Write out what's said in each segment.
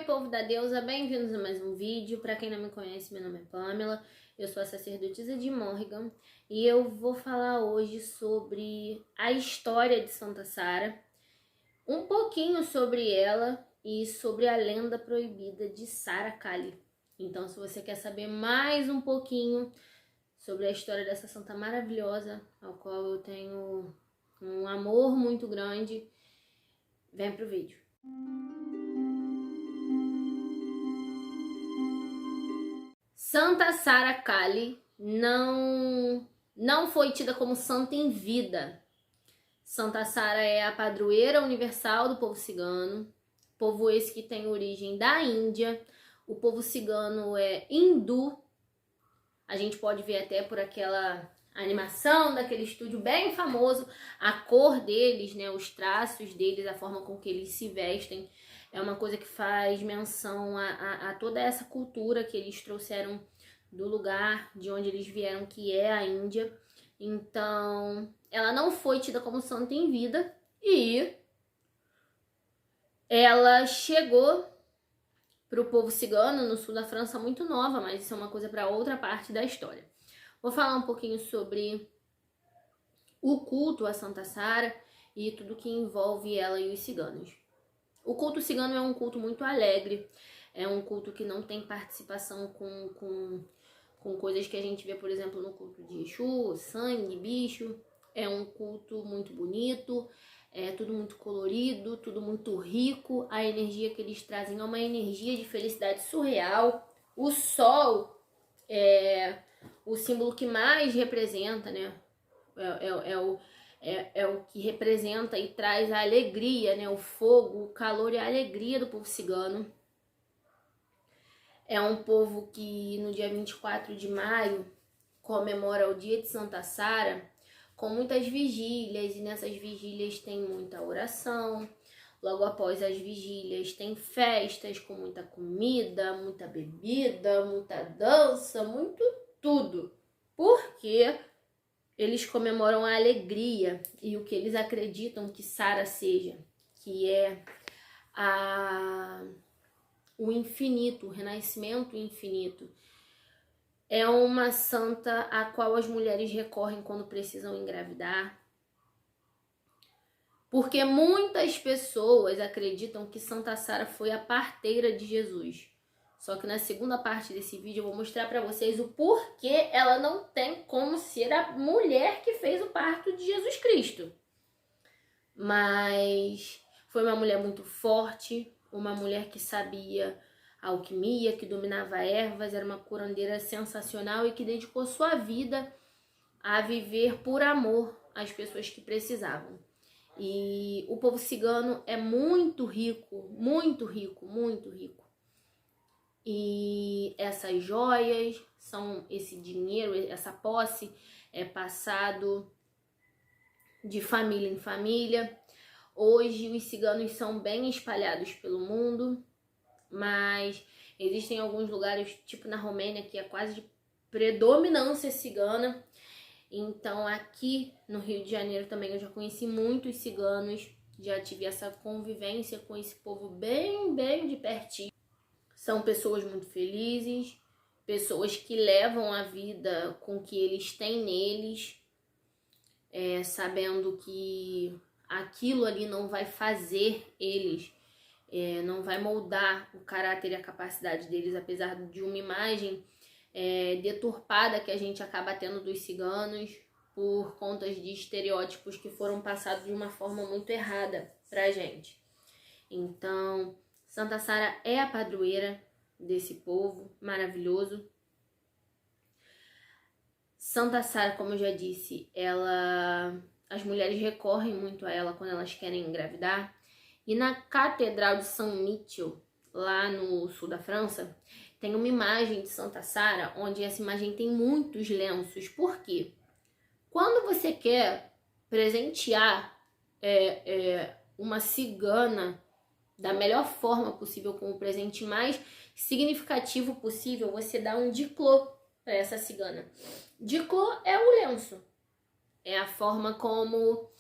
povo da deusa, bem-vindos a mais um vídeo. Para quem não me conhece, meu nome é Pamela, eu sou a sacerdotisa de Morrigan e eu vou falar hoje sobre a história de Santa Sara, um pouquinho sobre ela e sobre a lenda proibida de Sara Kali. Então, se você quer saber mais um pouquinho sobre a história dessa santa maravilhosa, ao qual eu tenho um amor muito grande, vem pro vídeo. Santa Sara Kali não foi tida como santa em vida. Santa Sara é a padroeira universal do povo cigano, povo esse que tem origem da Índia. O povo cigano é hindu. A gente pode ver até por aquela animação daquele estúdio bem famoso, a cor deles, né, os traços deles, a forma com que eles se vestem. É uma coisa que faz menção a toda essa cultura que eles trouxeram do lugar de onde eles vieram, que é a Índia. Então, ela não foi tida como santa em vida e ela chegou para o povo cigano no sul da França muito nova, mas isso é uma coisa para outra parte da história. Vou falar um pouquinho sobre o culto a Santa Sara e tudo que envolve ela e os ciganos. O culto cigano é um culto muito alegre, é um culto que não tem participação com coisas que a gente vê, por exemplo, no culto de Exu, sangue, bicho. É um culto muito bonito, é tudo muito colorido, tudo muito rico. A energia que eles trazem é uma energia de felicidade surreal. O sol é o símbolo que mais representa, né? É o que representa e traz a alegria, né? O fogo, o calor e a alegria do povo cigano. É um povo que no dia 24 de maio comemora o dia de Santa Sara com muitas vigílias, e nessas vigílias tem muita oração. Logo após as vigílias tem festas com muita comida, muita bebida, muita dança, muito tudo. Porque eles comemoram a alegria e o que eles acreditam que Sara seja, que é o infinito, o renascimento infinito. É uma santa a qual as mulheres recorrem quando precisam engravidar. Porque muitas pessoas acreditam que Santa Sara foi a parteira de Jesus. Só que na segunda parte desse vídeo eu vou mostrar para vocês o porquê ela não tem como ser a mulher que fez o parto de Jesus Cristo. Mas foi uma mulher muito forte, uma mulher que sabia alquimia, que dominava ervas, era uma curandeira sensacional e que dedicou sua vida a viver por amor às pessoas que precisavam. E o povo cigano é muito rico, muito rico, muito rico. E essas joias, esse dinheiro, essa posse é passado de família em família. Hoje os ciganos são bem espalhados pelo mundo, mas existem alguns lugares, tipo na Romênia, que é quase de predominância cigana. Então aqui no Rio de Janeiro também eu já conheci muitos ciganos, já tive essa convivência com esse povo bem de pertinho. São pessoas muito felizes, pessoas que levam a vida com o que eles têm neles, sabendo que aquilo ali não vai fazer eles, não vai moldar o caráter e a capacidade deles, apesar de uma imagem deturpada que a gente acaba tendo dos ciganos por conta de estereótipos que foram passados de uma forma muito errada pra gente. Então, Santa Sara é a padroeira desse povo maravilhoso. Santa Sara, como eu já disse, as mulheres recorrem muito a ela quando elas querem engravidar. E na Catedral de Saint-Michel, lá no sul da França, tem uma imagem de Santa Sara, onde essa imagem tem muitos lenços. Por quê? Quando você quer presentear uma cigana da melhor forma possível, com o presente mais significativo possível, você dá um diclô para essa cigana. Diclô é o lenço. É a forma como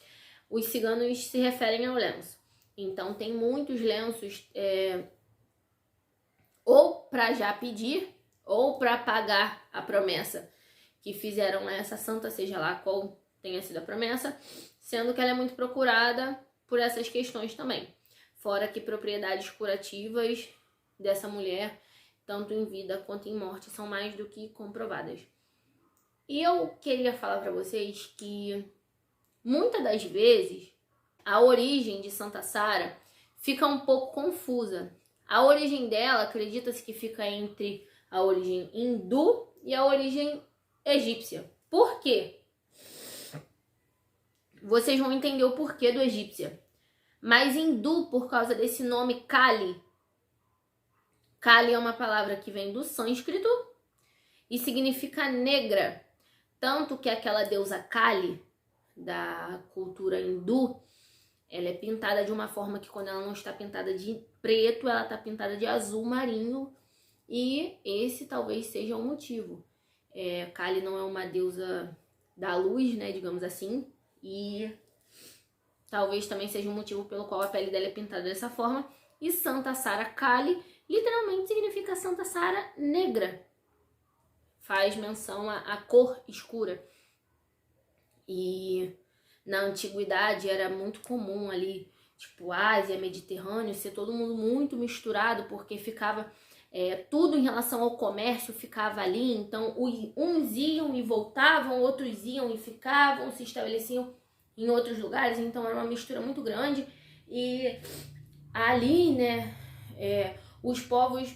os ciganos se referem ao lenço. Então tem muitos lenços para já pedir ou para pagar a promessa que fizeram a essa santa, seja lá qual tenha sido a promessa, sendo que ela é muito procurada por essas questões também. Fora que propriedades curativas dessa mulher, tanto em vida quanto em morte, são mais do que comprovadas. E eu queria falar para vocês que muitas das vezes a origem de Santa Sara fica um pouco confusa. A origem dela, acredita-se que fica entre a origem hindu e a origem egípcia. Por quê? Vocês vão entender o porquê do egípcia. Mas hindu, por causa desse nome Kali. Kali é uma palavra que vem do sânscrito e significa negra. Tanto que aquela deusa Kali, da cultura hindu, ela é pintada de uma forma que quando ela não está pintada de preto, ela está pintada de azul marinho. E esse talvez seja o motivo. Kali não é uma deusa da luz, né, digamos assim. E talvez também seja um motivo pelo qual a pele dela é pintada dessa forma. E Santa Sara Kali literalmente significa Santa Sara negra. Faz menção à cor escura. E na antiguidade era muito comum ali, tipo Ásia, Mediterrâneo, ser todo mundo muito misturado, porque ficava tudo em relação ao comércio ficava ali. Então uns iam e voltavam, outros iam e ficavam, se estabeleciam em outros lugares. Então era uma mistura muito grande. E ali, né, os povos,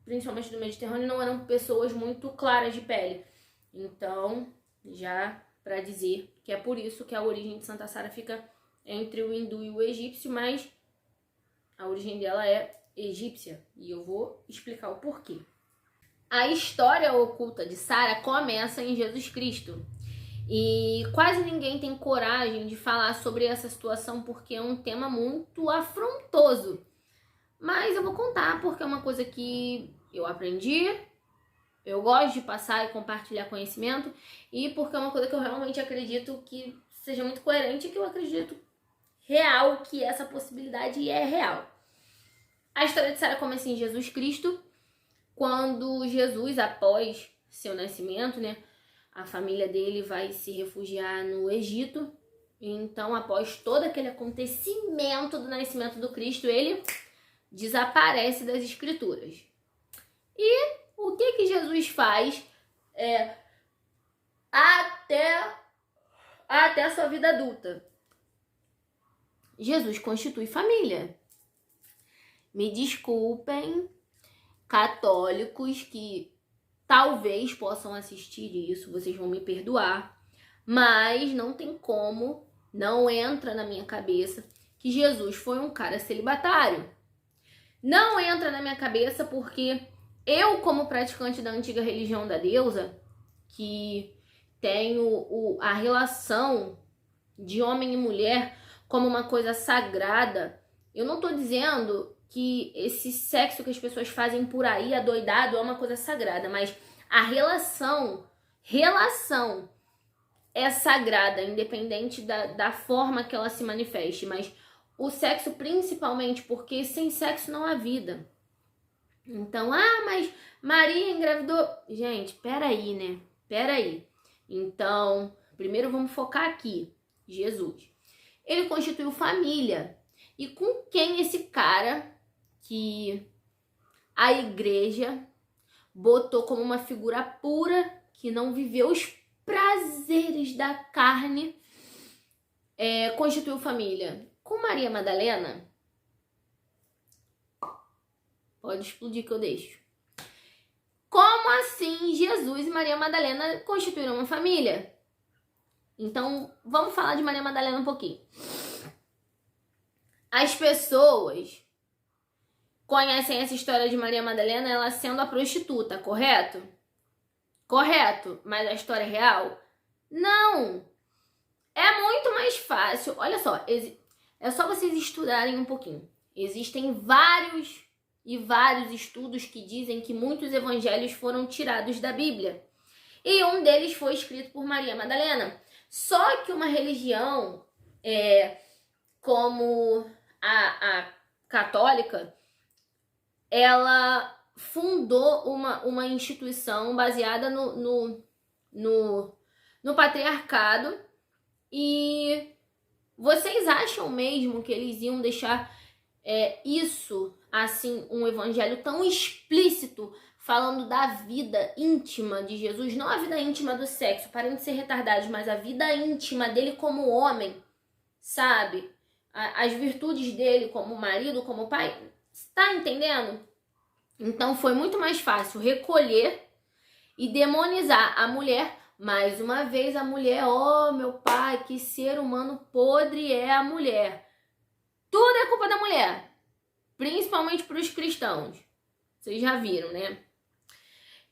principalmente do Mediterrâneo, não eram pessoas muito claras de pele. Então, já para dizer que é por isso que a origem de Santa Sara fica entre o hindu e o egípcio, mas a origem dela é egípcia. E eu vou explicar o porquê. A história oculta de Sara começa em Jesus Cristo. E quase ninguém tem coragem de falar sobre essa situação porque é um tema muito afrontoso. Mas eu vou contar porque é uma coisa que eu aprendi, eu gosto de passar e compartilhar conhecimento, e porque é uma coisa que eu realmente acredito que seja muito coerente e que eu acredito real que essa possibilidade é real. A história de Sara começa em Jesus Cristo, quando Jesus, após seu nascimento, né, a família dele vai se refugiar no Egito. Então, após todo aquele acontecimento do nascimento do Cristo, ele desaparece das escrituras. E o que Jesus faz até a sua vida adulta? Jesus constitui família. Me desculpem, católicos que talvez possam assistir isso, vocês vão me perdoar, mas não tem como, não entra na minha cabeça que Jesus foi um cara celibatário. Não entra na minha cabeça porque eu, como praticante da antiga religião da deusa, que tenho a relação de homem e mulher como uma coisa sagrada, eu não tô dizendo que esse sexo que as pessoas fazem por aí, adoidado, é uma coisa sagrada, mas a relação é sagrada, independente da forma que ela se manifeste, mas o sexo principalmente, porque sem sexo não há vida. Então, mas Maria engravidou. Gente, peraí, né? Peraí. Então, primeiro vamos focar aqui. Jesus. Ele constituiu família. E com quem esse cara que a igreja botou como uma figura pura, que não viveu os prazeres da carne, constituiu família? Com Maria Madalena? Pode explodir que eu deixo. Como assim Jesus e Maria Madalena constituíram uma família? Então, vamos falar de Maria Madalena um pouquinho. As pessoas conhecem essa história de Maria Madalena, ela sendo a prostituta, correto? Correto, mas a história é real? Não! É muito mais fácil. Olha só, é só vocês estudarem um pouquinho. Existem vários estudos que dizem que muitos evangelhos foram tirados da Bíblia. E um deles foi escrito por Maria Madalena. Só que uma religião como a católica, ela fundou uma instituição baseada no patriarcado. E vocês acham mesmo que eles iam deixar isso, assim, um evangelho tão explícito, falando da vida íntima de Jesus, não a vida íntima do sexo, parem de ser retardados, mas a vida íntima dele como homem, sabe? As virtudes dele como marido, como pai, tá entendendo? Então foi muito mais fácil recolher e demonizar a mulher. Mais uma vez a mulher, meu pai, que ser humano podre é a mulher. Tudo é culpa da mulher, principalmente para os cristãos. Vocês já viram, né?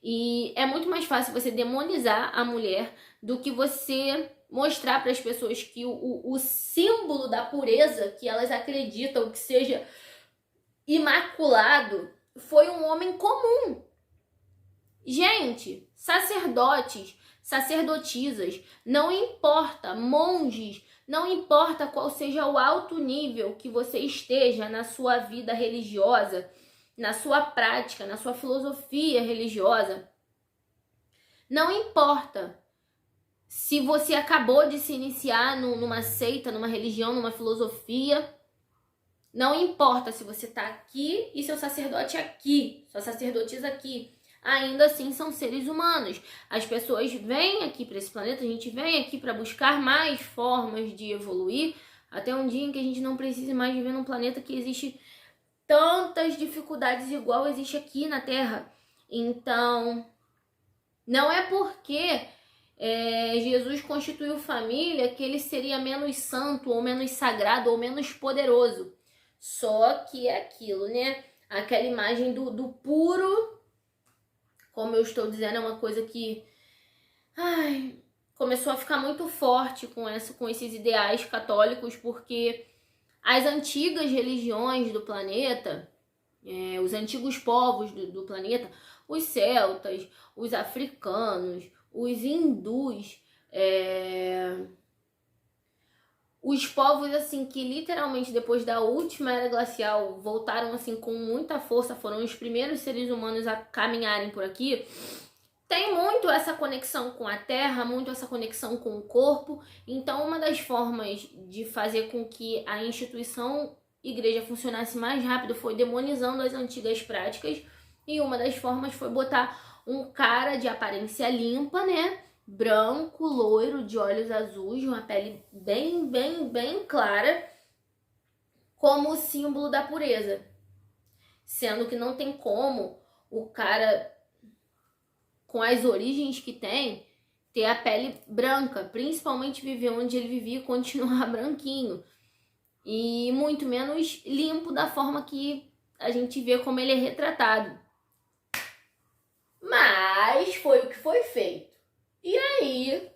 E é muito mais fácil você demonizar a mulher do que você mostrar para as pessoas que o símbolo da pureza que elas acreditam que seja imaculado foi um homem comum. Gente, sacerdotes, sacerdotisas, não importa, monges, não importa qual seja o alto nível que você esteja na sua vida religiosa, na sua prática, na sua filosofia religiosa, não importa se você acabou de se iniciar numa seita, numa religião, numa filosofia, não importa se você está aqui e seu sacerdote aqui, sua sacerdotisa aqui, ainda assim são seres humanos. As pessoas vêm aqui para esse planeta, a gente vem aqui para buscar mais formas de evoluir, até um dia em que a gente não precise mais viver num planeta que existe tantas dificuldades igual existe aqui na Terra. Então, não é porque Jesus constituiu família que ele seria menos santo, ou menos sagrado, ou menos poderoso. Só que é aquilo, né? Aquela imagem do puro, como eu estou dizendo, é uma coisa que começou a ficar muito forte com esses ideais católicos, porque as antigas religiões do planeta, os antigos povos do planeta, os celtas, os africanos, os hindus, os povos assim que literalmente depois da última era glacial voltaram assim com muita força, foram os primeiros seres humanos a caminharem por aqui, tem muito essa conexão com a terra, muito essa conexão com o corpo. Então uma das formas de fazer com que a instituição igreja funcionasse mais rápido foi demonizando as antigas práticas, e uma das formas foi botar um cara de aparência limpa, né? Branco, loiro, de olhos azuis, uma pele bem clara, como o símbolo da pureza. Sendo que não tem como o cara, com as origens que tem, ter a pele branca, principalmente viver onde ele vivia e continuar branquinho. E muito menos limpo da forma que a gente vê como ele é retratado. Mas foi o que foi feito. E aí,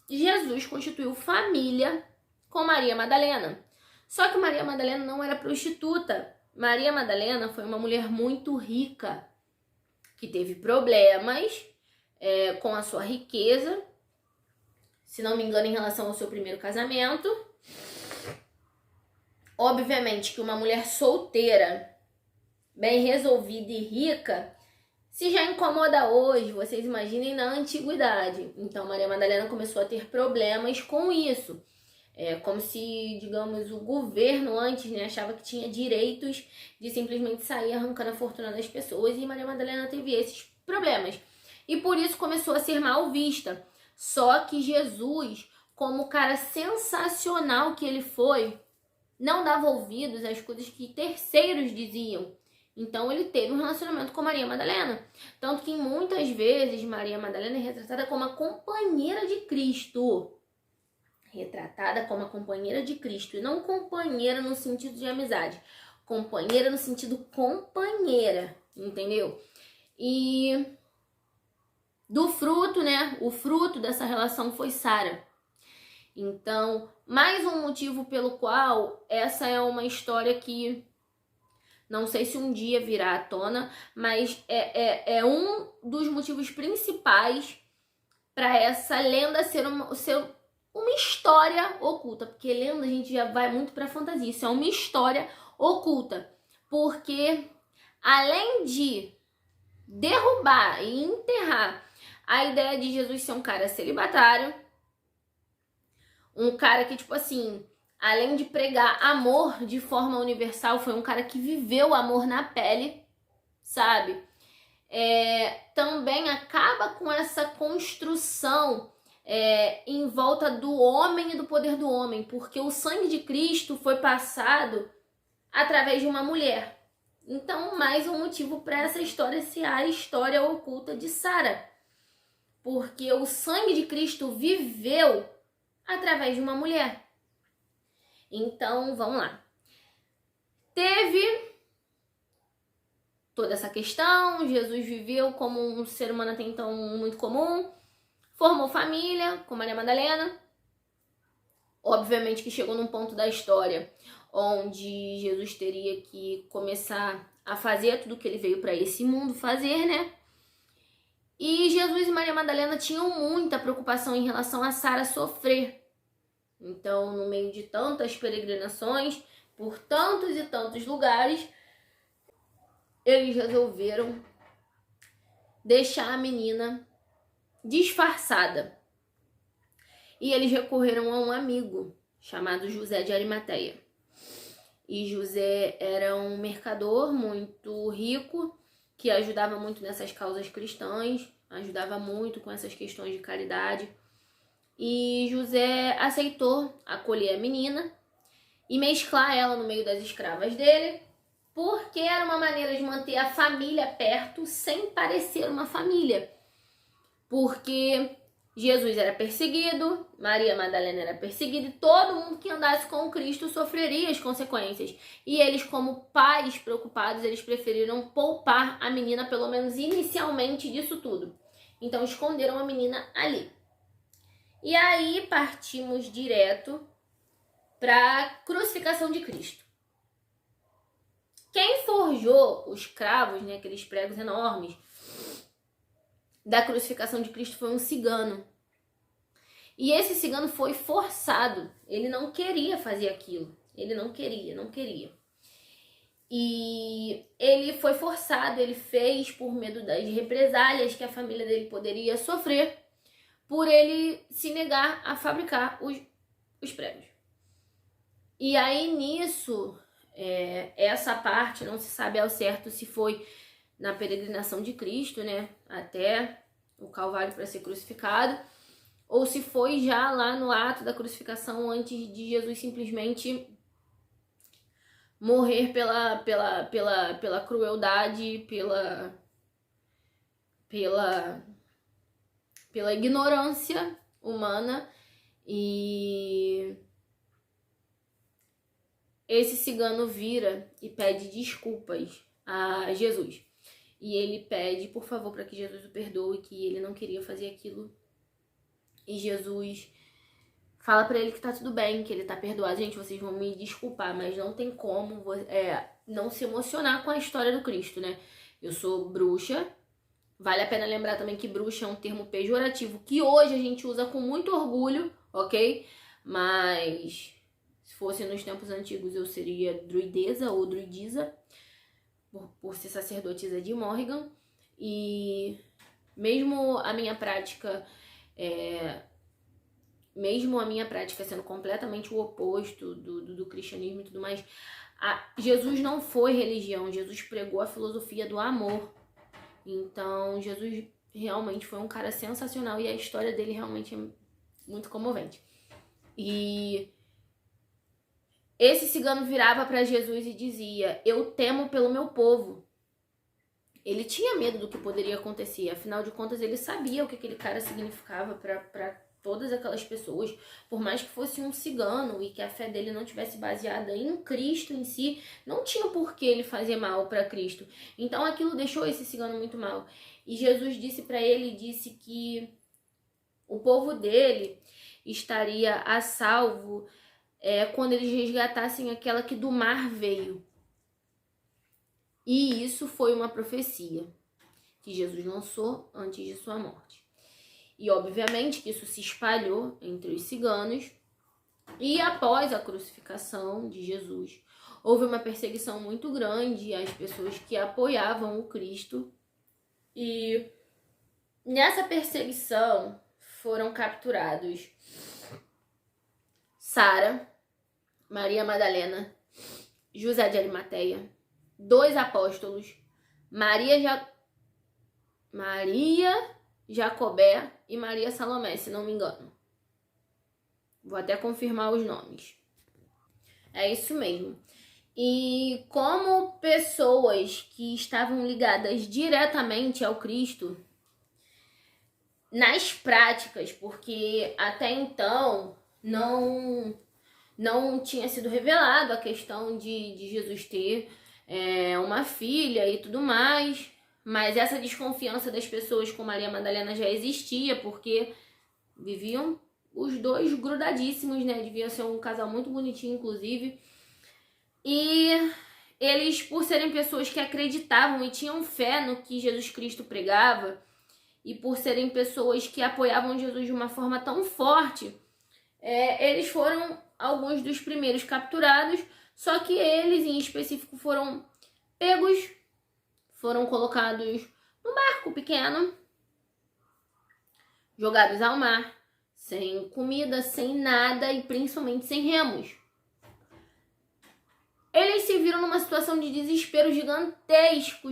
Jesus constituiu família com Maria Madalena. Só que Maria Madalena não era prostituta. Maria Madalena foi uma mulher muito rica, que teve problemas com a sua riqueza, se não me engano, em relação ao seu primeiro casamento. Obviamente que uma mulher solteira, bem resolvida e rica, se já incomoda hoje, vocês imaginem na antiguidade. Então Maria Madalena começou a ter problemas com isso. Como se, digamos, o governo antes, né, achava que tinha direitos de simplesmente sair arrancando a fortuna das pessoas, e Maria Madalena teve esses problemas. E por isso começou a ser mal vista. Só que Jesus, como o cara sensacional que ele foi, não dava ouvidos às coisas que terceiros diziam. Então ele teve um relacionamento com Maria Madalena. Tanto que muitas vezes Maria Madalena é retratada como a companheira de Cristo. Retratada como a companheira de Cristo. E não companheira no sentido de amizade. Companheira no sentido companheira. Entendeu? E do fruto, né? O fruto dessa relação foi Sara. Então, mais um motivo pelo qual essa é uma história que não sei se um dia virá à tona, mas é um dos motivos principais para essa lenda ser uma história oculta. Porque lenda a gente já vai muito para fantasia. Isso é uma história oculta. Porque além de derrubar e enterrar a ideia de Jesus ser um cara celibatário, um cara que, tipo assim, além de pregar amor de forma universal, foi um cara que viveu o amor na pele, sabe? Também acaba com essa construção em volta do homem e do poder do homem, porque o sangue de Cristo foi passado através de uma mulher. Então, mais um motivo para essa história ser a história oculta de Sara, porque o sangue de Cristo viveu através de uma mulher. Então, vamos lá. Teve toda essa questão, Jesus viveu como um ser humano até então muito comum, formou família com Maria Madalena. Obviamente que chegou num ponto da história onde Jesus teria que começar a fazer tudo que ele veio para esse mundo fazer, né? E Jesus e Maria Madalena tinham muita preocupação em relação a Sara sofrer. Então, no meio de tantas peregrinações, por tantos e tantos lugares, eles resolveram deixar a menina disfarçada. E eles recorreram a um amigo chamado José de Arimateia. E José era um mercador muito rico, que ajudava muito nessas causas cristãs, ajudava muito com essas questões de caridade. E José aceitou acolher a menina e mesclar ela no meio das escravas dele, porque era uma maneira de manter a família perto sem parecer uma família. Porque Jesus era perseguido, Maria Madalena era perseguida e todo mundo que andasse com o Cristo sofreria as consequências. E eles, como pais preocupados, eles preferiram poupar a menina, pelo menos inicialmente, disso tudo. Então esconderam a menina ali. E aí partimos direto para a crucificação de Cristo. Quem forjou os cravos, né, aqueles pregos enormes, da crucificação de Cristo foi um cigano. E esse cigano foi forçado. Ele não queria fazer aquilo. Ele não queria. E ele foi forçado, ele fez por medo das represálias que a família dele poderia sofrer, por ele se negar a fabricar os pregos. E aí nisso, essa parte não se sabe ao certo se foi na peregrinação de Cristo, né, até o Calvário para ser crucificado, ou se foi já lá no ato da crucificação, antes de Jesus simplesmente morrer pela crueldade, pela ignorância humana. E esse cigano vira e pede desculpas a Jesus. E ele pede, por favor, para que Jesus o perdoe, que ele não queria fazer aquilo. E Jesus fala para ele que tá tudo bem, que ele tá perdoado. Gente, vocês vão me desculpar, mas não tem como não se emocionar com a história do Cristo, né? Eu sou bruxa. Vale a pena lembrar também que bruxa é um termo pejorativo que hoje a gente usa com muito orgulho, ok? Mas se fosse nos tempos antigos eu seria druideza ou druidisa, por ser sacerdotisa de Morrigan. E mesmo a minha prática sendo completamente o oposto do cristianismo e tudo mais, Jesus não foi religião, Jesus pregou a filosofia do amor. Então Jesus realmente foi um cara sensacional e a história dele realmente é muito comovente. E esse cigano virava para Jesus e dizia: eu temo pelo meu povo. Ele tinha medo do que poderia acontecer, afinal de contas ele sabia o que aquele cara significava para todas aquelas pessoas, por mais que fosse um cigano e que a fé dele não tivesse baseada em Cristo em si, não tinha por que ele fazer mal para Cristo. Então aquilo deixou esse cigano muito mal. E Jesus disse para ele, disse que o povo dele estaria a salvo quando eles resgatassem aquela que do mar veio. E isso foi uma profecia que Jesus lançou antes de sua morte. E obviamente que isso se espalhou entre os ciganos. E após a crucificação de Jesus, houve uma perseguição muito grande às pessoas que apoiavam o Cristo. E nessa perseguição foram capturados Sara, Maria Madalena, José de Arimateia, 2 apóstolos, Maria Jacobé e Maria Salomé, se não me engano. Vou até confirmar os nomes. É isso mesmo. E como pessoas que estavam ligadas diretamente ao Cristo, nas práticas, porque até então não tinha sido revelado a questão de Jesus ter uma filha e tudo mais, mas essa desconfiança das pessoas com Maria Madalena já existia, porque viviam os dois grudadíssimos, né? Devia ser um casal muito bonitinho, inclusive. E eles, por serem pessoas que acreditavam e tinham fé no que Jesus Cristo pregava, e por serem pessoas que apoiavam Jesus de uma forma tão forte, eles foram alguns dos primeiros capturados, só que eles em específico foram pegos, foram colocados num barco pequeno, jogados ao mar, sem comida, sem nada e principalmente sem remos. Eles se viram numa situação de desespero gigantesco.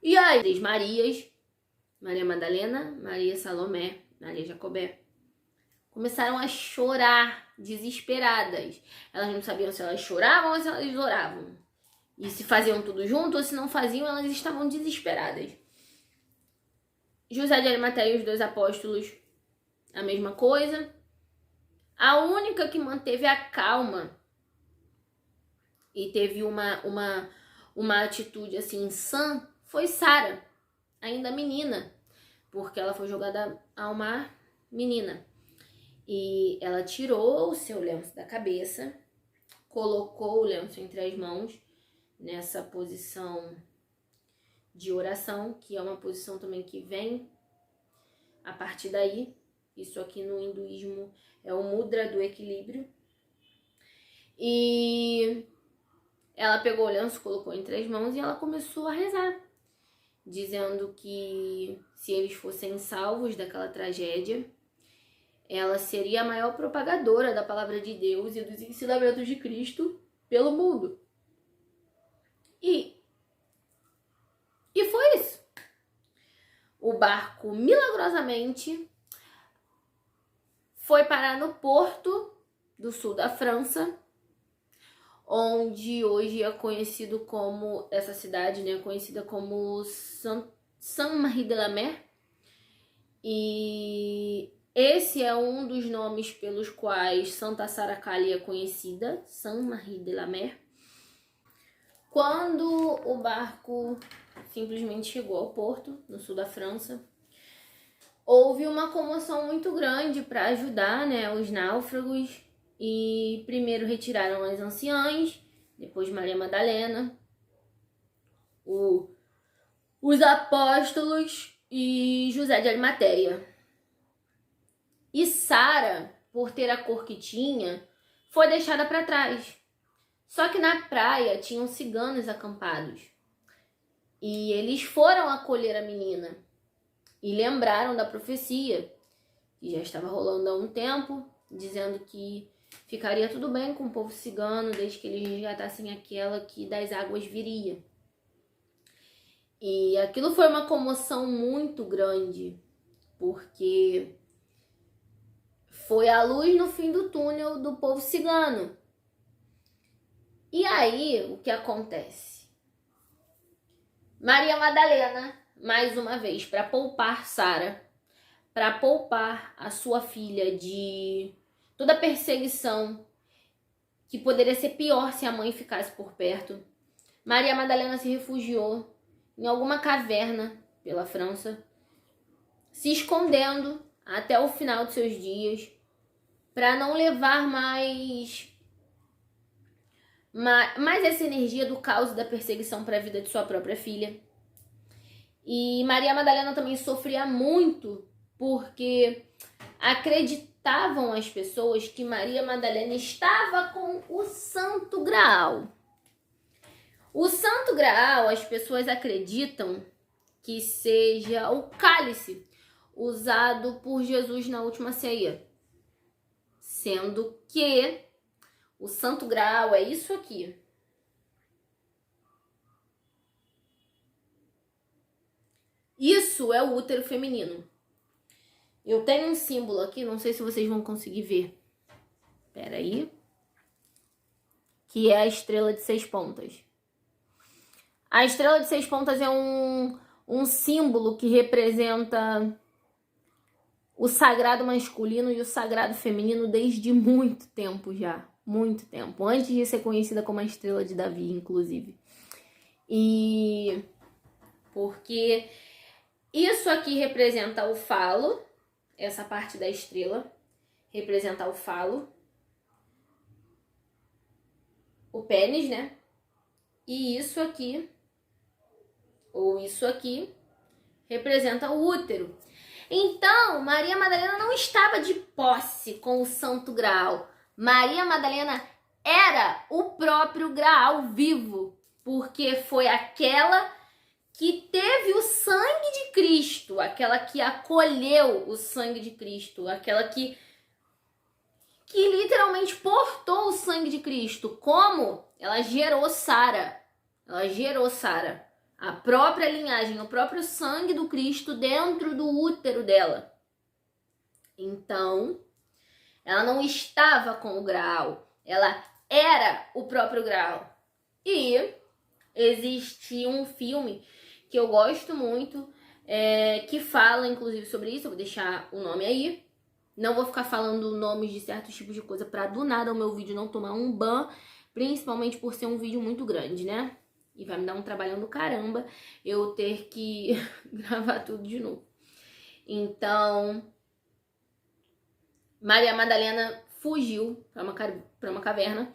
E aí, as Marias, Maria Madalena, Maria Salomé, Maria Jacobé, começaram a chorar, desesperadas. Elas não sabiam se elas choravam ou se elas oravam. E se faziam tudo junto ou se não faziam, elas estavam desesperadas. José de Arimateia e os 2 apóstolos, a mesma coisa. A única que manteve a calma e teve uma atitude assim sã foi Sara, ainda menina, porque ela foi jogada ao mar menina. E ela tirou o seu lenço da cabeça, colocou o lenço entre as mãos, nessa posição de oração, que é uma posição também que vem a partir daí. Isso aqui no hinduísmo é o mudra do equilíbrio. E ela pegou o lenço, colocou entre as mãos e ela começou a rezar, dizendo que se eles fossem salvos daquela tragédia, ela seria a maior propagadora da palavra de Deus e dos ensinamentos de Cristo pelo mundo. E foi isso. O barco, milagrosamente, foi parar no porto do sul da França, onde hoje é conhecido como, essa cidade, né, conhecida como Saint-Marie-de-la-Mer. E esse é um dos nomes pelos quais Santa Sara Kali é conhecida, Saint-Marie-de-la-Mer. Quando o barco simplesmente chegou ao porto, no sul da França, houve uma comoção muito grande para ajudar, né, os náufragos. E primeiro retiraram as anciãs, depois Maria Madalena, os apóstolos e José de Arimateia. E Sara, por ter a cor que tinha, foi deixada para trás. Só que na praia tinham ciganos acampados. E eles foram acolher a menina. E lembraram da profecia, que já estava rolando há um tempo, dizendo que ficaria tudo bem com o povo cigano, desde que eles resgatassem aquela que das águas viria. E aquilo foi uma comoção muito grande, porque foi a luz no fim do túnel do povo cigano. E aí, o que acontece? Maria Madalena, mais uma vez, para poupar Sara, para poupar a sua filha de toda a perseguição, que poderia ser pior se a mãe ficasse por perto, Maria Madalena se refugiou em alguma caverna pela França, se escondendo até o final de seus dias, para não levar mais essa energia do caos e da perseguição para a vida de sua própria filha. E Maria Madalena também sofria muito, porque acreditavam as pessoas que Maria Madalena estava com o Santo Graal. O Santo Graal, as pessoas acreditam que seja o cálice usado por Jesus na última ceia, sendo que o Santo Graal é isso aqui. Isso é o útero feminino. Eu tenho um símbolo aqui, não sei se vocês vão conseguir ver. Espera aí. Que é a estrela de 6 pontas. A estrela de 6 pontas é um símbolo que representa o sagrado masculino e o sagrado feminino desde muito tempo já. Muito tempo. Antes de ser conhecida como a estrela de Davi, inclusive. E porque isso aqui representa o falo. Essa parte da estrela representa o falo. O pênis, né? E isso aqui, ou isso aqui, representa o útero. Então, Maria Madalena não estava de posse com o Santo Graal. Maria Madalena era o próprio Graal vivo, porque foi aquela que teve o sangue de Cristo, aquela que acolheu o sangue de Cristo, aquela que literalmente portou o sangue de Cristo. Como? Ela gerou Sara. Ela gerou Sara. A própria linhagem, o próprio sangue do Cristo dentro do útero dela. Então, ela não estava com o Graal. Ela era o próprio Graal. E existe um filme que eu gosto muito, que fala inclusive sobre isso. Eu vou deixar o nome aí. Não vou ficar falando nomes de certos tipos de coisa pra do nada o meu vídeo não tomar um ban, principalmente por ser um vídeo muito grande, né? E vai me dar um trabalhão do caramba eu ter que gravar tudo de novo. Então, Maria Madalena fugiu para uma caverna.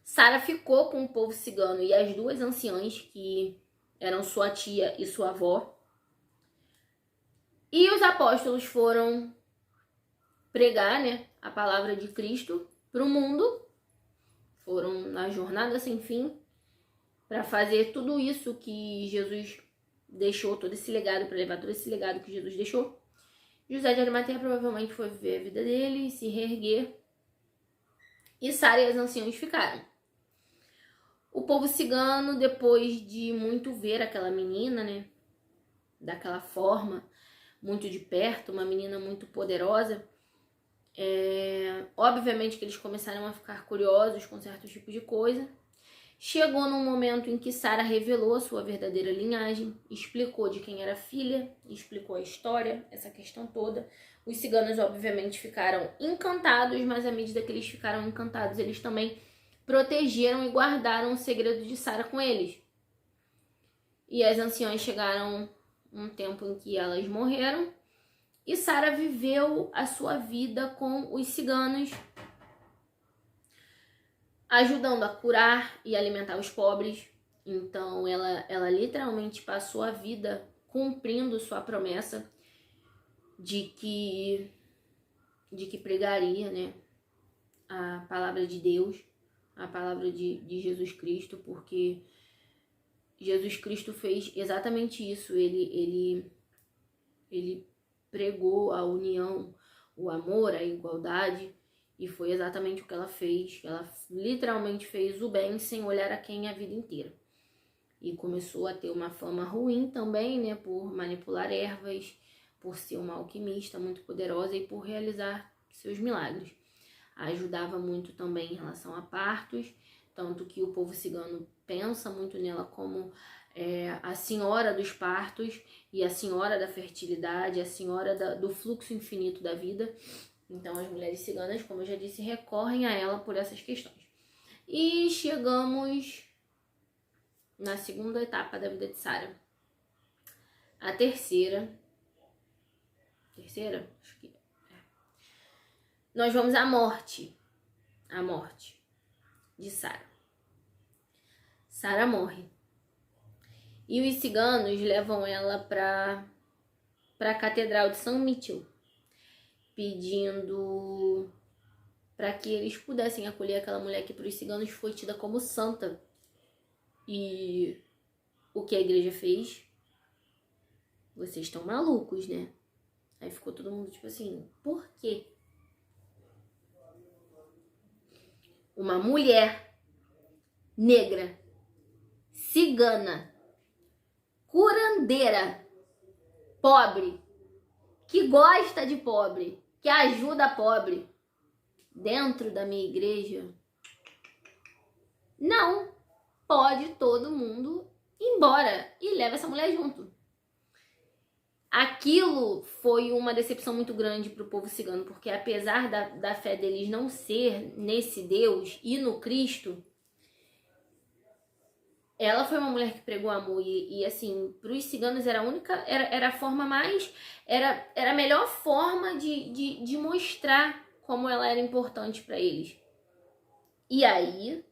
Sara ficou com o povo cigano e as duas anciãs, que eram sua tia e sua avó. E os apóstolos foram pregar, né, a palavra de Cristo para o mundo. Foram na jornada sem fim para fazer tudo isso que Jesus deixou, todo esse legado, para levar todo esse legado que Jesus deixou. José de Arimateia provavelmente foi viver a vida dele, se reerguer. E Sara e as anciãs ficaram. O povo cigano, depois de muito ver aquela menina, né, daquela forma, muito de perto, uma menina muito poderosa, obviamente que eles começaram a ficar curiosos com certos tipos de coisa. Chegou num momento em que Sara revelou a sua verdadeira linhagem, explicou de quem era filha, explicou a história, essa questão toda. Os ciganos, obviamente, ficaram encantados, mas à medida que eles ficaram encantados, eles também protegeram e guardaram o segredo de Sara com eles. E as anciãs chegaram um tempo em que elas morreram, e Sara viveu a sua vida com os ciganos, ajudando a curar e alimentar os pobres. Então ela literalmente passou a vida cumprindo sua promessa de que pregaria, né, a palavra de Deus, a palavra de Jesus Cristo, porque Jesus Cristo fez exatamente isso. Ele pregou a união, o amor, a igualdade. E foi exatamente o que ela fez. Ela literalmente fez o bem sem olhar a quem a vida inteira. E começou a ter uma fama ruim também, né? Por manipular ervas, por ser uma alquimista muito poderosa e por realizar seus milagres. Ajudava muito também em relação a partos, tanto que o povo cigano pensa muito nela como a senhora dos partos e a senhora da fertilidade, a senhora do fluxo infinito da vida. Então, as mulheres ciganas, como eu já disse, recorrem a ela por essas questões. E chegamos na segunda etapa da vida de Sara. A terceira? Acho que nós vamos à morte. A morte de Sara. Sara morre. E os ciganos levam ela para a Catedral de São Mítil, pedindo para que eles pudessem acolher aquela mulher que para os ciganos foi tida como santa. E o que a igreja fez? Vocês estão malucos, né? Aí ficou todo mundo tipo assim, por quê? Uma mulher negra, cigana, curandeira, pobre, que gosta de pobre, que ajuda pobre, dentro da minha igreja, não pode todo mundo ir embora e leva essa mulher junto. Aquilo foi uma decepção muito grande para o povo cigano, porque apesar da fé deles não ser nesse Deus e no Cristo, ela foi uma mulher que pregou amor e assim, para os ciganos era a única, era a forma mais, era a melhor forma de mostrar como ela era importante para eles. E aí,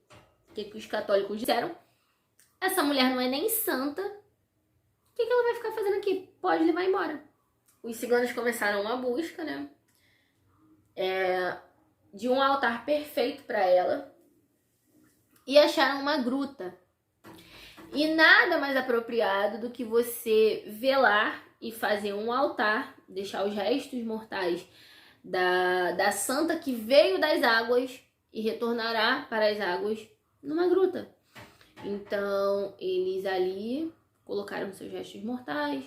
o que os católicos disseram? Essa mulher não é nem santa, o que ela vai ficar fazendo aqui? Pode levar embora. Os ciganos começaram uma busca, né? De um altar perfeito para ela e acharam uma gruta. E nada mais apropriado do que você velar e fazer um altar, deixar os restos mortais da santa que veio das águas e retornará para as águas numa gruta. Então, eles ali colocaram seus restos mortais.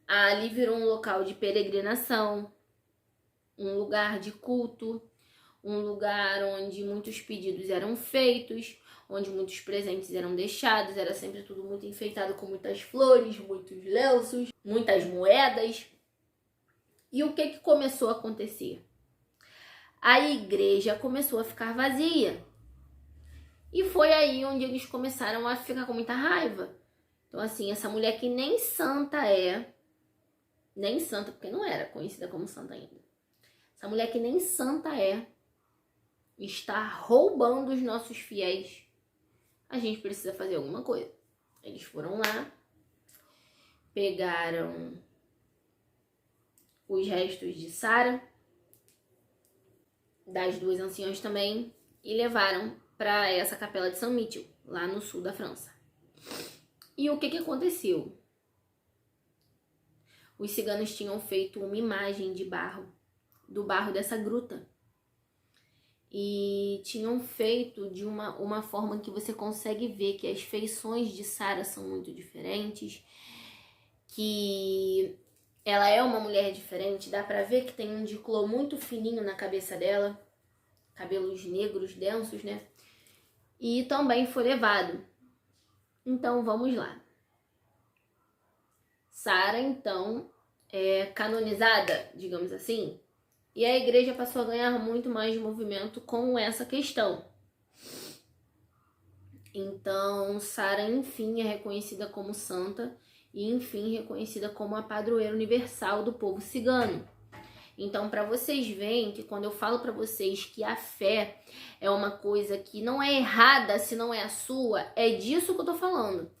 Ali virou um local de peregrinação, um lugar de culto, um lugar onde muitos pedidos eram feitos, onde muitos presentes eram deixados, era sempre tudo muito enfeitado com muitas flores, muitos lenços, muitas moedas. E o que começou a acontecer? A igreja começou a ficar vazia. E foi aí onde eles começaram a ficar com muita raiva. Então assim, essa mulher que nem santa nem santa, porque não era conhecida como santa ainda. Essa mulher que nem santa está roubando os nossos fiéis. A gente precisa fazer alguma coisa. Eles foram lá, pegaram os restos de Sara, das duas anciãs também, e levaram para essa capela de Saint-Michel, lá no sul da França. E o que aconteceu? Os ciganos tinham feito uma imagem de barro, do barro dessa gruta. E tinham feito de uma forma que você consegue ver que as feições de Sara são muito diferentes, que ela é uma mulher diferente, dá pra ver que tem um diclô muito fininho na cabeça dela, cabelos negros densos, né? E também foi levado. Então vamos lá. Sara, então, é canonizada, digamos assim, e a igreja passou a ganhar muito mais movimento com essa questão. Então, Sara, enfim, é reconhecida como santa e, enfim, reconhecida como a padroeira universal do povo cigano. Então, para vocês verem que quando eu falo para vocês que a fé é uma coisa que não é errada se não é a sua, é disso que eu tô falando.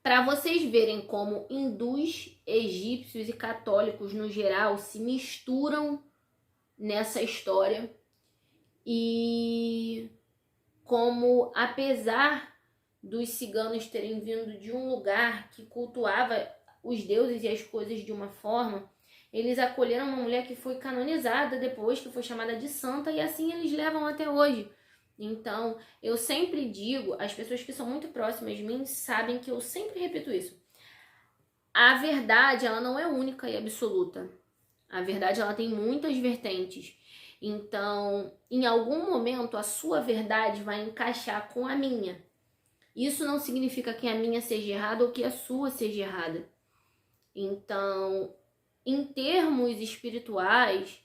Para vocês verem como hindus, egípcios e católicos no geral se misturam nessa história e como, apesar dos ciganos terem vindo de um lugar que cultuava os deuses e as coisas de uma forma, eles acolheram uma mulher que foi canonizada depois, que foi chamada de santa, e assim eles levam até hoje. Então, eu sempre digo, as pessoas que são muito próximas de mim sabem que eu sempre repito isso. A verdade, ela não é única e absoluta. A verdade, ela tem muitas vertentes. Então, em algum momento, a sua verdade vai encaixar com a minha. Isso não significa que a minha seja errada ou que a sua seja errada. Então, em termos espirituais,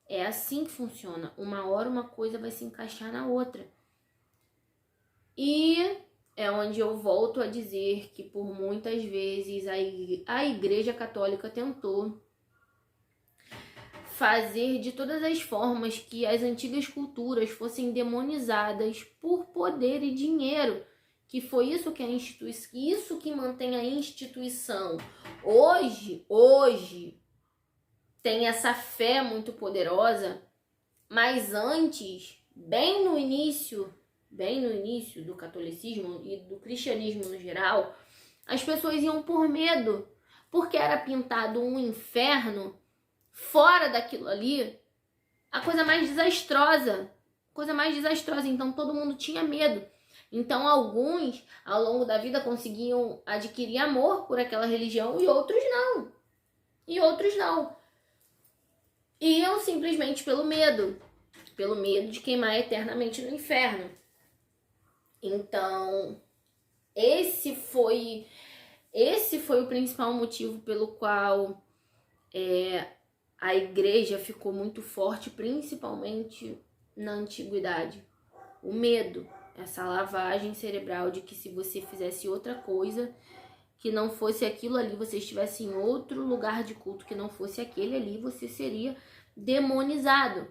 é assim que funciona. Uma hora uma coisa vai se encaixar na outra. E é onde eu volto a dizer que por muitas vezes a Igreja Católica tentou fazer de todas as formas que as antigas culturas fossem demonizadas por poder e dinheiro, que foi isso que isso que mantém a instituição. Hoje tem essa fé muito poderosa, mas antes, bem no início do catolicismo e do cristianismo no geral, As pessoas iam por medo, porque era pintado um inferno fora daquilo ali, a coisa mais desastrosa. Então todo mundo tinha medo. Então alguns, ao longo da vida, conseguiam adquirir amor por aquela religião e outros não. Iam simplesmente pelo medo de queimar eternamente no inferno. Então, esse foi o principal motivo pelo qual a igreja ficou muito forte, principalmente na antiguidade. O medo, essa lavagem cerebral de que se você fizesse outra coisa, que não fosse aquilo ali, você estivesse em outro lugar de culto que não fosse aquele ali, você seria demonizado.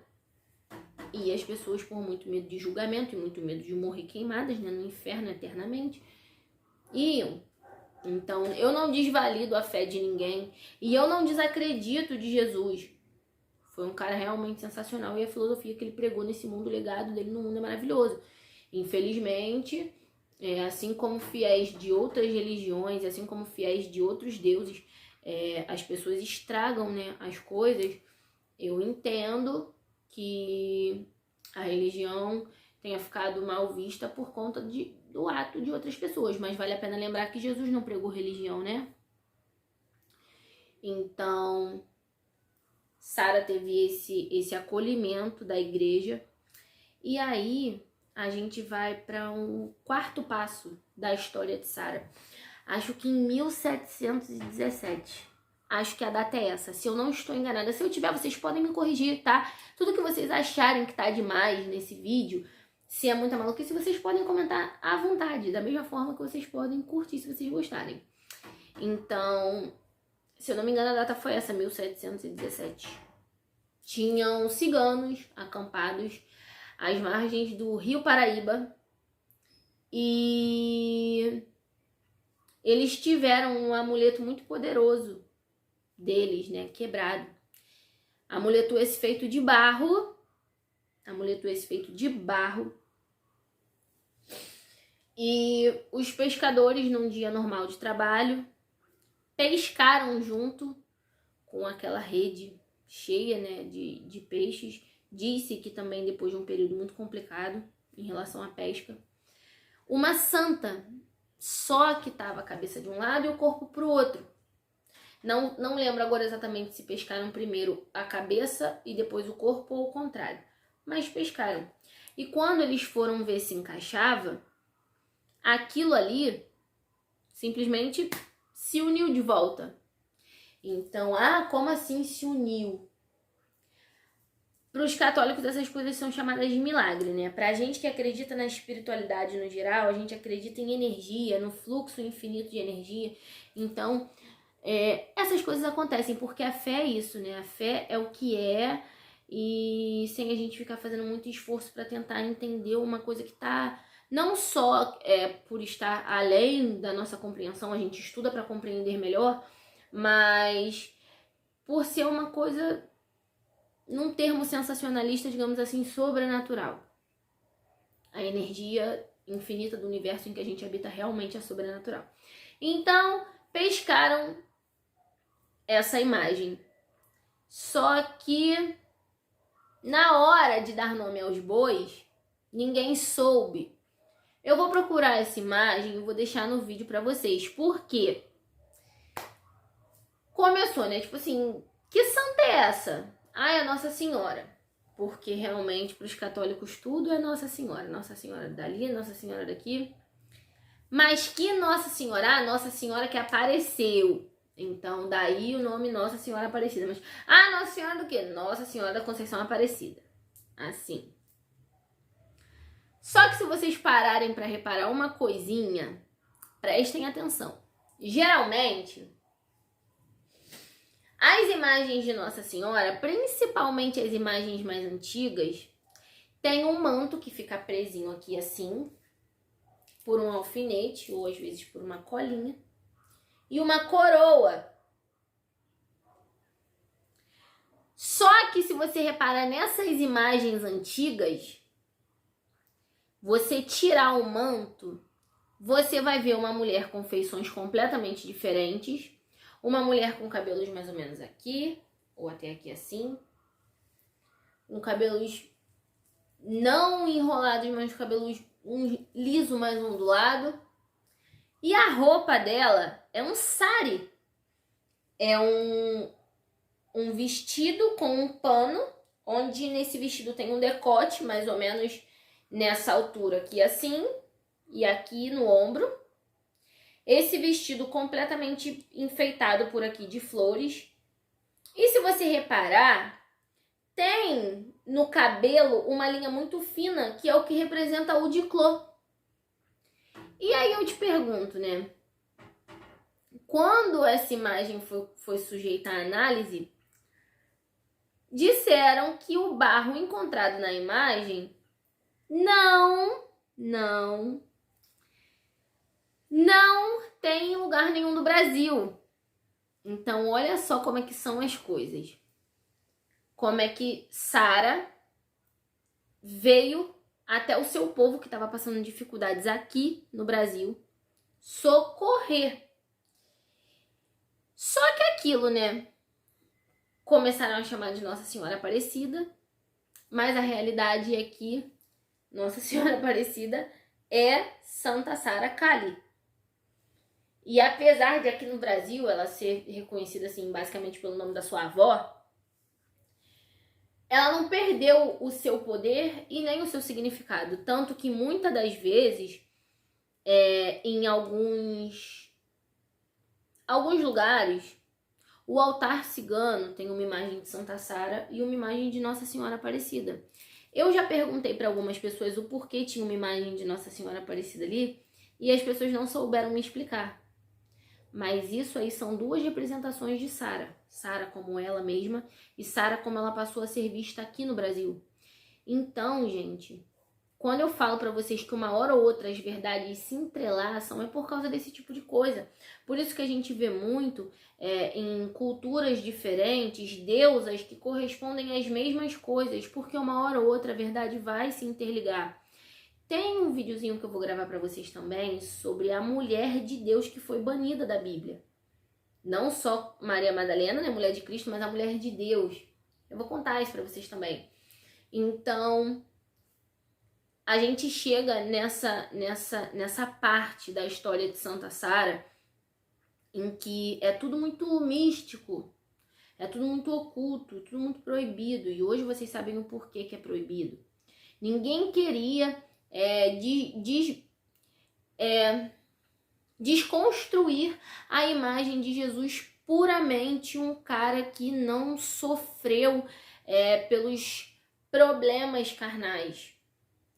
E as pessoas, por muito medo de julgamento e muito medo de morrer queimadas, né, no inferno eternamente, iam. Então, eu não desvalido a fé de ninguém e eu não desacredito de Jesus. Foi um cara realmente sensacional e a filosofia que ele pregou nesse mundo, o legado dele no mundo é maravilhoso. Infelizmente, assim como fiéis de outras religiões, assim como fiéis de outros deuses, as pessoas estragam, né, as coisas. Eu entendo que a religião tenha ficado mal vista por conta do ato de outras pessoas, mas vale a pena lembrar que Jesus não pregou religião, né? Então, Sara teve esse acolhimento da igreja. E aí, a gente vai para um quarto passo da história de Sara. Acho que em 1717. Acho que a data é essa, se eu não estou enganada. Se eu tiver, vocês podem me corrigir, tá? Tudo que vocês acharem que tá demais nesse vídeo, se é muita maluquice, vocês podem comentar à vontade, da mesma forma que vocês podem curtir se vocês gostarem. Então, se eu não me engano, a data foi essa, 1717. Tinham ciganos acampados às margens do Rio Paraíba e eles tiveram um amuleto muito poderoso deles, né, quebrado. Amuleto esse feito de barro. E os pescadores, num dia normal de trabalho, pescaram junto com aquela rede cheia, né, de peixes. Disse que também depois de um período muito complicado em relação à pesca, uma santa, só que estava a cabeça de um lado e o corpo para o outro. Não lembro agora exatamente se pescaram primeiro a cabeça e depois o corpo ou o contrário, mas pescaram. E quando eles foram ver se encaixava, aquilo ali simplesmente se uniu de volta. Então, como assim se uniu? Para os católicos, essas coisas são chamadas de milagre, né? Pra gente que acredita na espiritualidade no geral, a gente acredita em energia, no fluxo infinito de energia. Então, essas coisas acontecem porque a fé é isso, né? A fé é o que é, e sem a gente ficar fazendo muito esforço para tentar entender uma coisa que tá não só por estar além da nossa compreensão, a gente estuda para compreender melhor, mas por ser uma coisa, num termo sensacionalista, digamos assim, sobrenatural. A energia infinita do universo em que a gente habita realmente é sobrenatural. Então, pescaram essa imagem. Só que na hora de dar nome aos bois, ninguém soube. Eu vou procurar essa imagem e vou deixar no vídeo pra vocês. Por quê? Começou, né? Tipo assim, que santa é essa? É a Nossa Senhora. Porque realmente, para os católicos, tudo é Nossa Senhora. Nossa Senhora dali, Nossa Senhora daqui. Mas que Nossa Senhora? A Nossa Senhora que apareceu. Então, daí o nome Nossa Senhora Aparecida. Mas, Nossa Senhora do quê? Nossa Senhora da Conceição Aparecida. Assim. Só que se vocês pararem para reparar uma coisinha, prestem atenção. Geralmente, as imagens de Nossa Senhora, principalmente as imagens mais antigas, tem um manto que fica presinho aqui assim, por um alfinete, ou às vezes por uma colinha, e uma coroa. Só que se você reparar nessas imagens antigas, você tirar o manto, você vai ver uma mulher com feições completamente diferentes, uma mulher com cabelos mais ou menos aqui, ou até aqui assim, com cabelos não enrolados, mas cabelos liso, mais ondulado. E a roupa dela é um sari, é um vestido com um pano, onde nesse vestido tem um decote, mais ou menos nessa altura aqui assim, e aqui no ombro. Esse vestido completamente enfeitado por aqui de flores. E se você reparar, tem no cabelo uma linha muito fina, que é o que representa o diclô. E aí eu te pergunto, né? Quando essa imagem foi sujeita à análise, disseram que o barro encontrado na imagem não tem em lugar nenhum do Brasil. Então, olha só como é que são as coisas. Como é que Sara veio até o seu povo que estava passando dificuldades aqui no Brasil socorrer. Só que aquilo, né? Começaram a chamar de Nossa Senhora Aparecida, mas a realidade é que Nossa Senhora Aparecida é Santa Sara Kali. E apesar de aqui no Brasil ela ser reconhecida assim basicamente pelo nome da sua avó, ela não perdeu o seu poder e nem o seu significado. Tanto que muitas das vezes, em alguns lugares, o altar cigano tem uma imagem de Santa Sara e uma imagem de Nossa Senhora Aparecida. Eu já perguntei para algumas pessoas o porquê tinha uma imagem de Nossa Senhora Aparecida ali e as pessoas não souberam me explicar. Mas isso aí são duas representações de Sara. Sara como ela mesma e Sara como ela passou a ser vista aqui no Brasil. Então, gente, quando eu falo para vocês que uma hora ou outra as verdades se entrelaçam, é por causa desse tipo de coisa. Por isso que a gente vê muito em culturas diferentes, deusas que correspondem às mesmas coisas, porque uma hora ou outra a verdade vai se interligar. Tem um videozinho que eu vou gravar para vocês também sobre a mulher de Deus que foi banida da Bíblia. Não só Maria Madalena, né, mulher de Cristo, mas a mulher de Deus. Eu vou contar isso para vocês também. Então, a gente chega nessa parte da história de Santa Sara em que é tudo muito místico, é tudo muito oculto, tudo muito proibido. E hoje vocês sabem o porquê que é proibido. Ninguém queria desconstruir a imagem de Jesus puramente um cara que não sofreu pelos problemas carnais.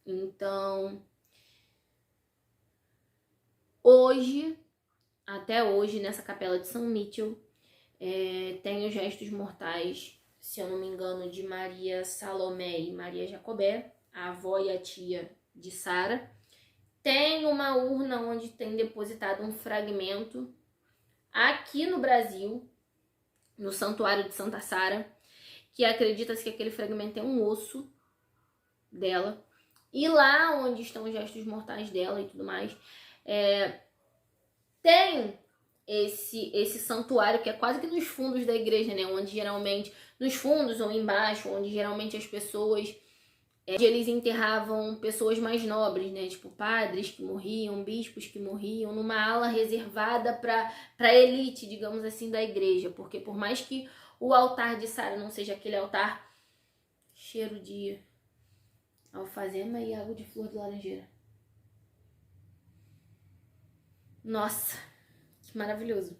Então, até hoje, nessa capela de São Mítil, tem os restos mortais, se eu não me engano, de Maria Salomé e Maria Jacobé, a avó e a tia de Sara. Tem uma urna onde tem depositado um fragmento aqui no Brasil, no Santuário de Santa Sara, que acredita-se que aquele fragmento é um osso dela. E lá onde estão os restos mortais dela e tudo mais, tem esse santuário que é quase que nos fundos da igreja, né? Onde geralmente, nos fundos ou embaixo, onde geralmente as pessoas, eles enterravam pessoas mais nobres, né? Tipo padres que morriam, bispos que morriam, numa ala reservada para elite, digamos assim, da igreja. Porque por mais que o altar de Sara não seja aquele altar cheiro de alfazema e água de flor de laranjeira. Nossa, que maravilhoso.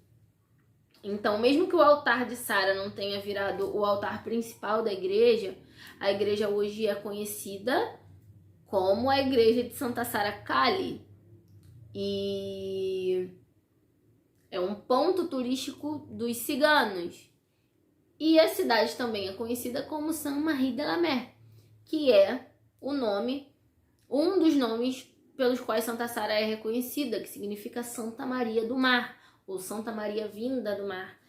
Então, mesmo que o altar de Sara não tenha virado o altar principal da igreja, a igreja hoje é conhecida como a igreja de Santa Sara Kali. E é um ponto turístico dos ciganos. E a cidade também é conhecida como Saint-Marie-de-la-Mer, que é um dos nomes pelos quais Santa Sara é reconhecida, que significa Santa Maria do Mar, ou Santa Maria vinda do mar,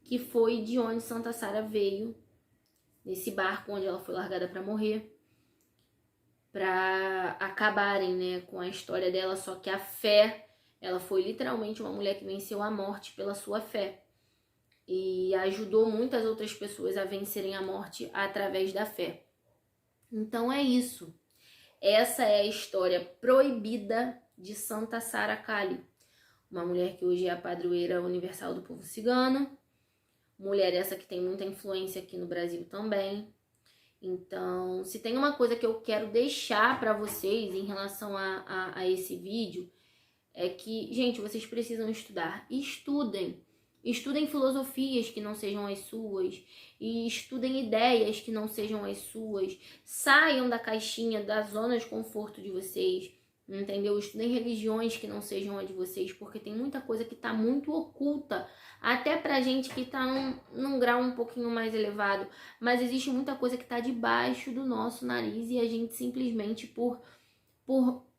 que foi de onde Santa Sara veio, nesse barco onde ela foi largada para morrer, para acabarem, né, com a história dela. Só que a fé, ela foi literalmente uma mulher que venceu a morte pela sua fé. E ajudou muitas outras pessoas a vencerem a morte através da fé. Então é isso. Essa é a história proibida de Santa Sara Kali. Uma mulher que hoje é a padroeira universal do povo cigano. Mulher essa que tem muita influência aqui no Brasil também. Então, se tem uma coisa que eu quero deixar para vocês em relação a esse vídeo, é que, gente, vocês precisam estudar. Estudem. Estudem filosofias que não sejam as suas. E estudem ideias que não sejam as suas. Saiam da caixinha, da zona de conforto de vocês. Entendeu? Estudem religiões que não sejam as de vocês. Porque tem muita coisa que tá muito oculta. Até pra gente que tá num grau um pouquinho mais elevado. Mas existe muita coisa que tá debaixo do nosso nariz. E a gente simplesmente por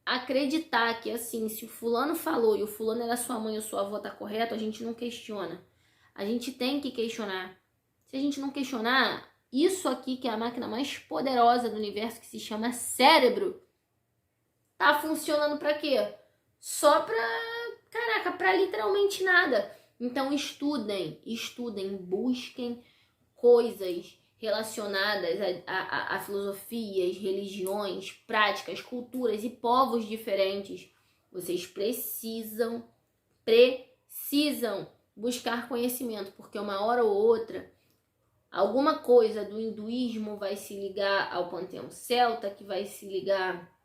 acreditar que, assim, se o fulano falou e o fulano era sua mãe ou sua avó, tá correto, a gente não questiona. A gente tem que questionar. Se a gente não questionar, isso aqui, que é a máquina mais poderosa do universo, que se chama cérebro, tá funcionando pra quê? Só pra, caraca, pra literalmente nada. Então estudem, busquem coisas relacionadas a filosofias, religiões, práticas, culturas e povos diferentes. Vocês precisam buscar conhecimento, porque uma hora ou outra, alguma coisa do hinduísmo vai se ligar ao panteão celta, que vai se ligar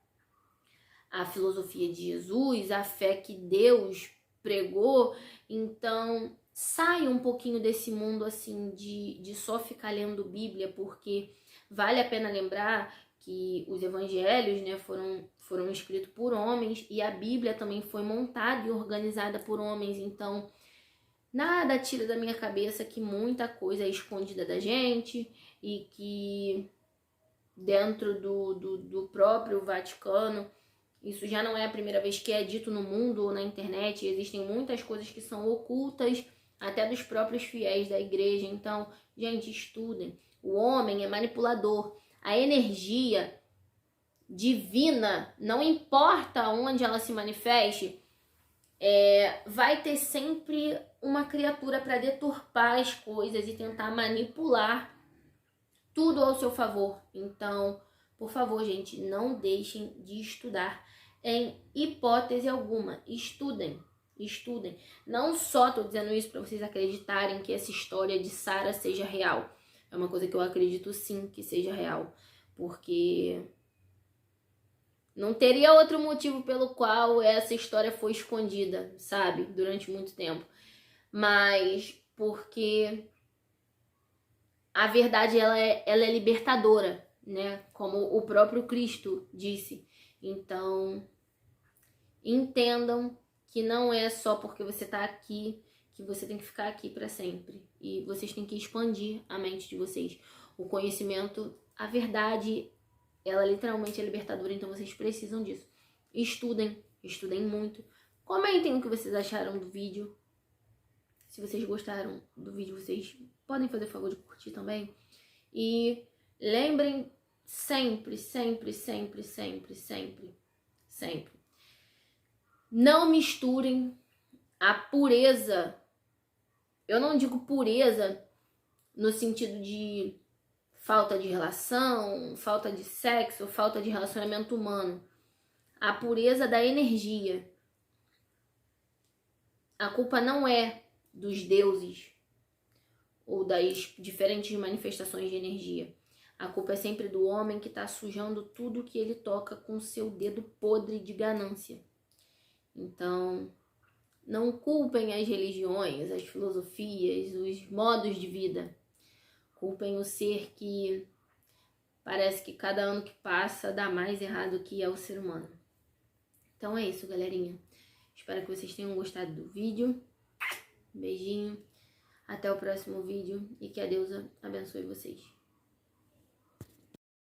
à filosofia de Jesus, à fé que Deus pregou. Então, sai um pouquinho desse mundo assim de só ficar lendo Bíblia, porque vale a pena lembrar que os evangelhos, né, foram escritos por homens e a Bíblia também foi montada e organizada por homens. Então, nada tira da minha cabeça que muita coisa é escondida da gente e que dentro do próprio Vaticano, isso já não é a primeira vez que é dito no mundo ou na internet. Existem muitas coisas que são ocultas até dos próprios fiéis da igreja. Então, gente, estudem. O homem é manipulador. A energia divina, não importa onde ela se manifeste, vai ter sempre uma criatura para deturpar as coisas e tentar manipular tudo ao seu favor. Então, por favor, gente, não deixem de estudar em hipótese alguma. Estudem. Não só tô dizendo isso para vocês acreditarem que essa história de Sara seja real. É uma coisa que eu acredito sim que seja real. Porque não teria outro motivo pelo qual essa história foi escondida, sabe? Durante muito tempo. Mas porque a verdade, ela é libertadora, né? Como o próprio Cristo disse. Então, entendam que não é só porque você tá aqui que você tem que ficar aqui para sempre. E vocês têm que expandir a mente de vocês. O conhecimento, a verdade, ela literalmente é libertadora, então vocês precisam disso. Estudem muito. Comentem o que vocês acharam do vídeo. Se vocês gostaram do vídeo, vocês podem fazer o favor de curtir também. E lembrem sempre. Não misturem a pureza. Eu não digo pureza no sentido de falta de relação, falta de sexo, falta de relacionamento humano. A pureza da energia. A culpa não é dos deuses ou das diferentes manifestações de energia. A culpa é sempre do homem que está sujando tudo que ele toca com seu dedo podre de ganância. Então, não culpem as religiões, as filosofias, os modos de vida. Culpem o ser que parece que cada ano que passa dá mais errado que é o ser humano. Então é isso, galerinha. Espero que vocês tenham gostado do vídeo. Beijinho. Até o próximo vídeo e que a deusa abençoe vocês.